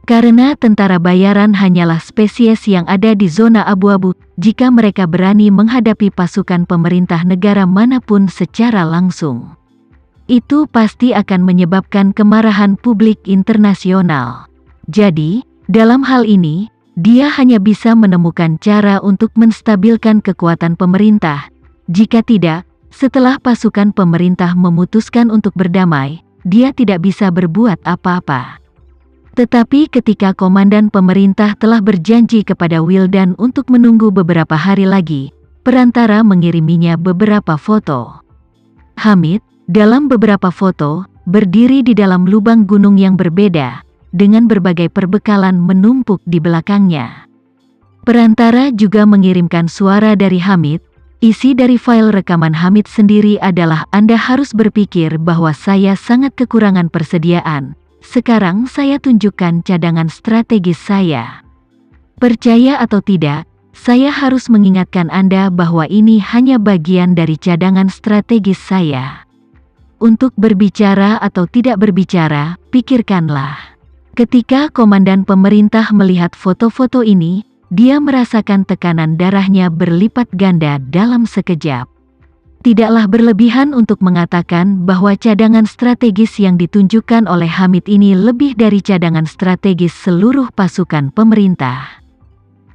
Karena tentara bayaran hanyalah spesies yang ada di zona abu-abu jika mereka berani menghadapi pasukan pemerintah negara manapun secara langsung. Itu pasti akan menyebabkan kemarahan publik internasional. Jadi, dalam hal ini, dia hanya bisa menemukan cara untuk menstabilkan kekuatan pemerintah. Jika tidak, setelah pasukan pemerintah memutuskan untuk berdamai, dia tidak bisa berbuat apa-apa. Tetapi ketika komandan pemerintah telah berjanji kepada Wildan untuk menunggu beberapa hari lagi, perantara mengiriminya beberapa foto. Hamid, dalam beberapa foto, berdiri di dalam lubang gunung yang berbeda, dengan berbagai perbekalan menumpuk di belakangnya. Perantara juga mengirimkan suara dari Hamid. Isi dari file rekaman Hamid sendiri adalah, "Anda harus berpikir bahwa saya sangat kekurangan persediaan. Sekarang saya tunjukkan cadangan strategis saya. Percaya atau tidak, saya harus mengingatkan Anda bahwa ini hanya bagian dari cadangan strategis saya. Untuk berbicara atau tidak berbicara, pikirkanlah." Ketika komandan pemerintah melihat foto-foto ini, dia merasakan tekanan darahnya berlipat ganda dalam sekejap. Tidaklah berlebihan untuk mengatakan bahwa cadangan strategis yang ditunjukkan oleh Hamid ini lebih dari cadangan strategis seluruh pasukan pemerintah.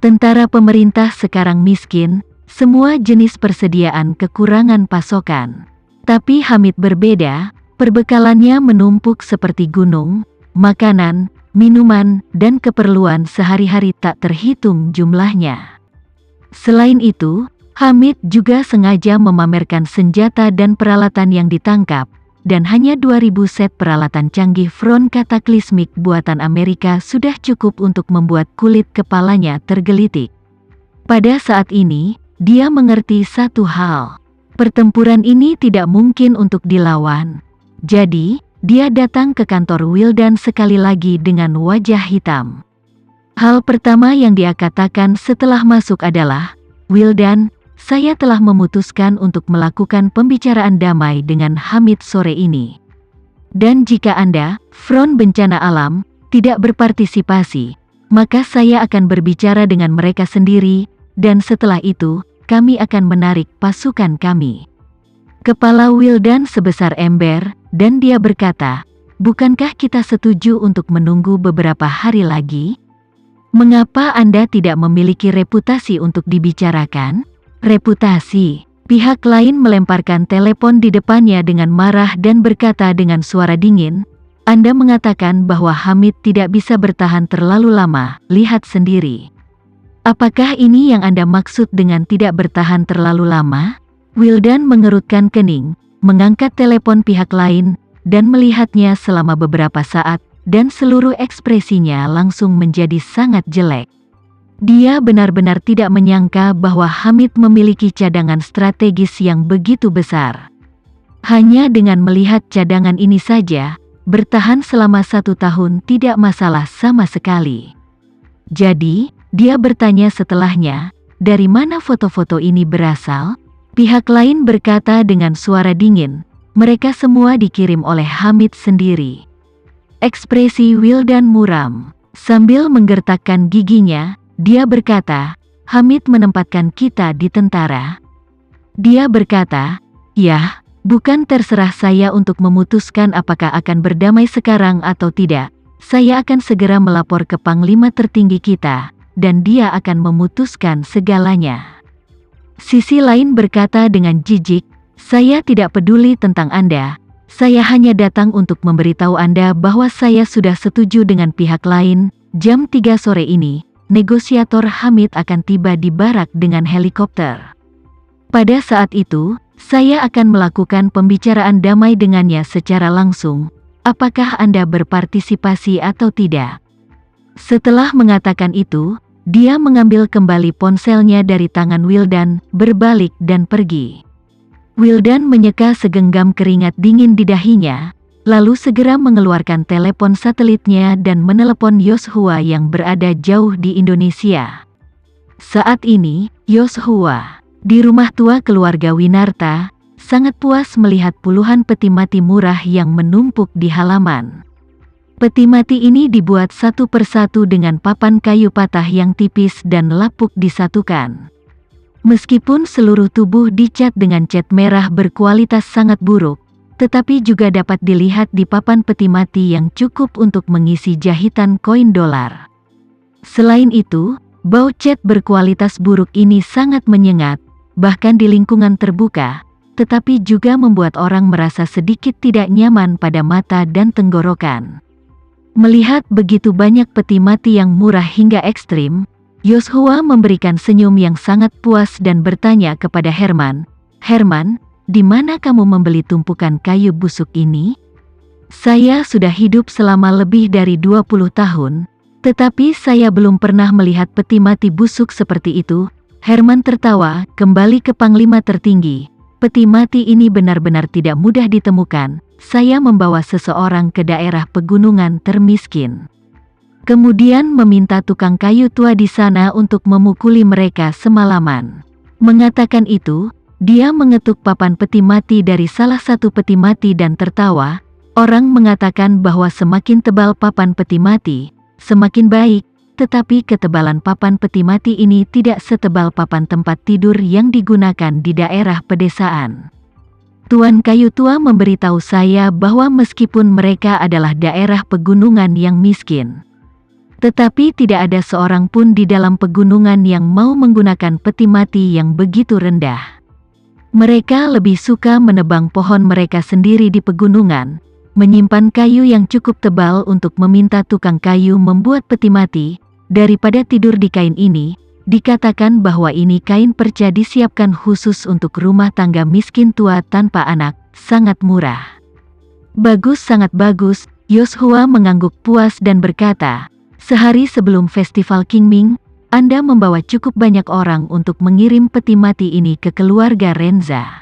Tentara pemerintah sekarang miskin, semua jenis persediaan kekurangan pasokan. Tapi Hamid berbeda, perbekalannya menumpuk seperti gunung, makanan, minuman, dan keperluan sehari-hari tak terhitung jumlahnya. Selain itu, Hamid juga sengaja memamerkan senjata dan peralatan yang ditangkap, dan hanya 2000 set peralatan canggih front kataklismik buatan Amerika sudah cukup untuk membuat kulit kepalanya tergelitik. Pada saat ini, dia mengerti satu hal. Pertempuran ini tidak mungkin untuk dilawan. Jadi, dia datang ke kantor Wildan sekali lagi dengan wajah hitam. Hal pertama yang dia katakan setelah masuk adalah, "Wildan, saya telah memutuskan untuk melakukan pembicaraan damai dengan Hamid sore ini. Dan jika Anda, Front Bencana Alam, tidak berpartisipasi, maka saya akan berbicara dengan mereka sendiri, dan setelah itu, kami akan menarik pasukan kami." Kepala Wildan sebesar ember, dan dia berkata, "Bukankah kita setuju untuk menunggu beberapa hari lagi? Mengapa Anda tidak memiliki reputasi untuk dibicarakan?" "Reputasi?" Pihak lain melemparkan telepon di depannya dengan marah dan berkata dengan suara dingin, "Anda mengatakan bahwa Hamid tidak bisa bertahan terlalu lama, lihat sendiri. Apakah ini yang Anda maksud dengan tidak bertahan terlalu lama?" Wildan mengerutkan kening, mengangkat telepon pihak lain, dan melihatnya selama beberapa saat, dan seluruh ekspresinya langsung menjadi sangat jelek. Dia benar-benar tidak menyangka bahwa Hamid memiliki cadangan strategis yang begitu besar. Hanya dengan melihat cadangan ini saja, bertahan selama 1 tahun tidak masalah sama sekali. Jadi, dia bertanya setelahnya, "Dari mana foto-foto ini berasal?" Pihak lain berkata dengan suara dingin, "Mereka semua dikirim oleh Hamid sendiri." Ekspresi Wildan muram. Sambil menggertakkan giginya, dia berkata, "Hamid menempatkan kita di tentara." Dia berkata, "Yah, bukan terserah saya untuk memutuskan apakah akan berdamai sekarang atau tidak. Saya akan segera melapor ke Panglima tertinggi kita, dan dia akan memutuskan segalanya." Sisi lain berkata dengan jijik, "Saya tidak peduli tentang Anda. Saya hanya datang untuk memberitahu Anda bahwa saya sudah setuju dengan pihak lain. Jam 3 sore ini, negosiator Hamid akan tiba di barak dengan helikopter. Pada saat itu, saya akan melakukan pembicaraan damai dengannya secara langsung. Apakah Anda berpartisipasi atau tidak?" Setelah mengatakan itu, dia mengambil kembali ponselnya dari tangan Wildan, berbalik dan pergi. Wildan menyeka segenggam keringat dingin di dahinya, lalu segera mengeluarkan telepon satelitnya dan menelepon Yoshua yang berada jauh di Indonesia. Saat ini, Yoshua, di rumah tua keluarga Winarta, sangat puas melihat puluhan peti mati murah yang menumpuk di halaman. Peti mati ini dibuat satu persatu dengan papan kayu patah yang tipis dan lapuk disatukan. Meskipun seluruh tubuh dicat dengan cat merah berkualitas sangat buruk, tetapi juga dapat dilihat di papan peti mati yang cukup untuk mengisi jahitan koin dolar. Selain itu, bau cat berkualitas buruk ini sangat menyengat, bahkan di lingkungan terbuka, tetapi juga membuat orang merasa sedikit tidak nyaman pada mata dan tenggorokan. Melihat begitu banyak peti mati yang murah hingga ekstrim, Yoshua memberikan senyum yang sangat puas dan bertanya kepada Herman, "Herman, di mana kamu membeli tumpukan kayu busuk ini?" "Saya sudah hidup selama lebih dari 20 tahun, tetapi saya belum pernah melihat peti mati busuk seperti itu." Herman tertawa, kembali ke Panglima tertinggi. "Peti mati ini benar-benar tidak mudah ditemukan. Saya membawa seseorang ke daerah pegunungan termiskin. Kemudian meminta tukang kayu tua di sana untuk memukuli mereka semalaman." Mengatakan itu, dia mengetuk papan peti mati dari salah satu peti mati dan tertawa. Orang mengatakan bahwa semakin tebal papan peti mati, semakin baik, tetapi ketebalan papan peti mati ini tidak setebal papan tempat tidur yang digunakan di daerah pedesaan. Tuan kayu tua memberitahu saya bahwa meskipun mereka adalah daerah pegunungan yang miskin, tetapi tidak ada seorang pun di dalam pegunungan yang mau menggunakan peti mati yang begitu rendah. Mereka lebih suka menebang pohon mereka sendiri di pegunungan, menyimpan kayu yang cukup tebal untuk meminta tukang kayu membuat peti mati, daripada tidur di kain ini. Dikatakan bahwa ini kain perca disiapkan khusus untuk rumah tangga miskin tua tanpa anak, sangat murah. "Bagus, sangat bagus." Yoshua mengangguk puas dan berkata, "Sehari sebelum festival Qingming, Anda membawa cukup banyak orang untuk mengirim peti mati ini ke keluarga Renza.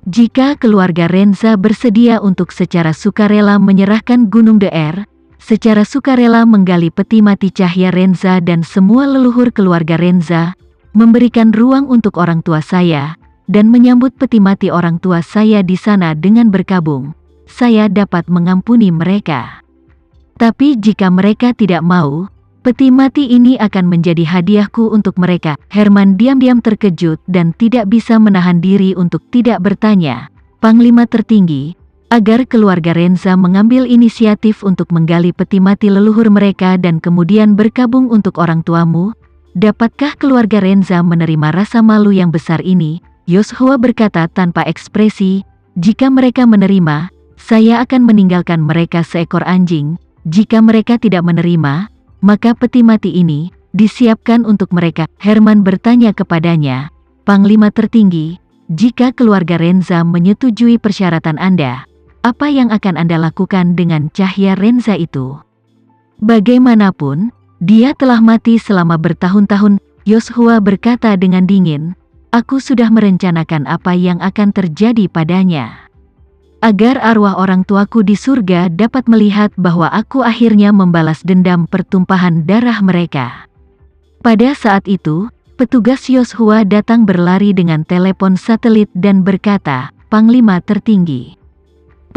Jika keluarga Renza bersedia untuk secara sukarela menyerahkan Gunung DR, secara sukarela menggali peti mati cahaya Renza dan semua leluhur keluarga Renza, memberikan ruang untuk orang tua saya, dan menyambut peti mati orang tua saya di sana dengan berkabung, saya dapat mengampuni mereka. Tapi jika mereka tidak mau, peti mati ini akan menjadi hadiahku untuk mereka." Herman diam-diam terkejut dan tidak bisa menahan diri untuk tidak bertanya, "Panglima tertinggi, agar keluarga Renza mengambil inisiatif untuk menggali peti mati leluhur mereka dan kemudian berkabung untuk orang tuamu, dapatkah keluarga Renza menerima rasa malu yang besar ini?" Yoshua berkata tanpa ekspresi, "Jika mereka menerima, saya akan meninggalkan mereka seekor anjing. Jika mereka tidak menerima, maka peti mati ini disiapkan untuk mereka." Herman bertanya kepadanya, "Panglima tertinggi, jika keluarga Renza menyetujui persyaratan Anda, apa yang akan Anda lakukan dengan cahaya Renza itu?" "Bagaimanapun, dia telah mati selama bertahun-tahun," Yoshua berkata dengan dingin. "Aku sudah merencanakan apa yang akan terjadi padanya. Agar arwah orang tuaku di surga dapat melihat bahwa aku akhirnya membalas dendam pertumpahan darah mereka." Pada saat itu, petugas Yoshua datang berlari dengan telepon satelit dan berkata, "Panglima tertinggi,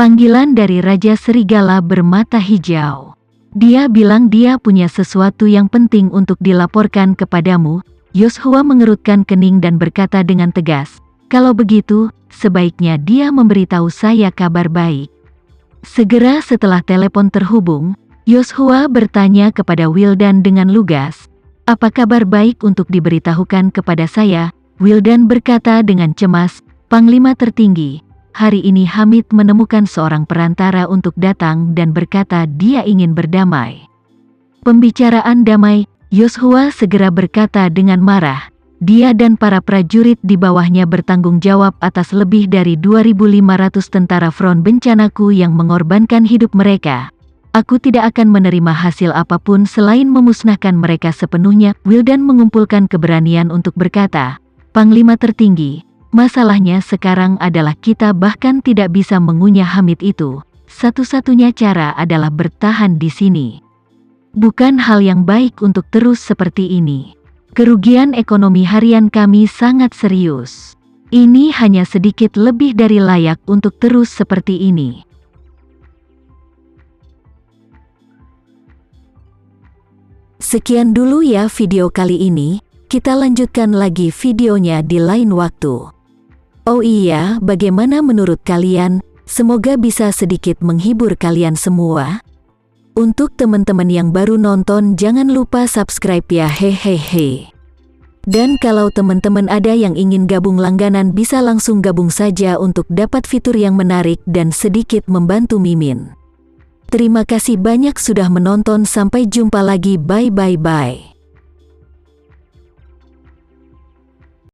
panggilan dari Raja Serigala bermata hijau. Dia bilang dia punya sesuatu yang penting untuk dilaporkan kepadamu." Yoshua mengerutkan kening dan berkata dengan tegas, "Kalau begitu, sebaiknya dia memberitahu saya kabar baik." Segera setelah telepon terhubung, Yoshua bertanya kepada Wildan dengan lugas, "Apa kabar baik untuk diberitahukan kepada saya?" Wildan berkata dengan cemas, "Panglima tertinggi, hari ini Hamid menemukan seorang perantara untuk datang dan berkata dia ingin berdamai." "Pembicaraan damai?" Yoshua segera berkata dengan marah. Dia dan para prajurit di bawahnya bertanggung jawab atas lebih dari 2.500 tentara front bencanaku yang mengorbankan hidup mereka. Aku tidak akan menerima hasil apapun selain memusnahkan mereka sepenuhnya. Wildan mengumpulkan keberanian untuk berkata, "Panglima tertinggi, masalahnya sekarang adalah kita bahkan tidak bisa mengunyah Hamid itu. Satu-satunya cara adalah bertahan di sini. Bukan hal yang baik untuk terus seperti ini. Kerugian ekonomi harian kami sangat serius. Ini hanya sedikit lebih dari layak untuk terus seperti ini." Sekian dulu ya video kali ini, kita lanjutkan lagi videonya di lain waktu. Oh iya, bagaimana menurut kalian? Semoga bisa sedikit menghibur kalian semua. Untuk teman-teman yang baru nonton, jangan lupa subscribe ya, hehehe. Dan kalau teman-teman ada yang ingin gabung langganan, bisa langsung gabung saja untuk dapat fitur yang menarik dan sedikit membantu Mimin. Terima kasih banyak sudah menonton, sampai jumpa lagi, bye.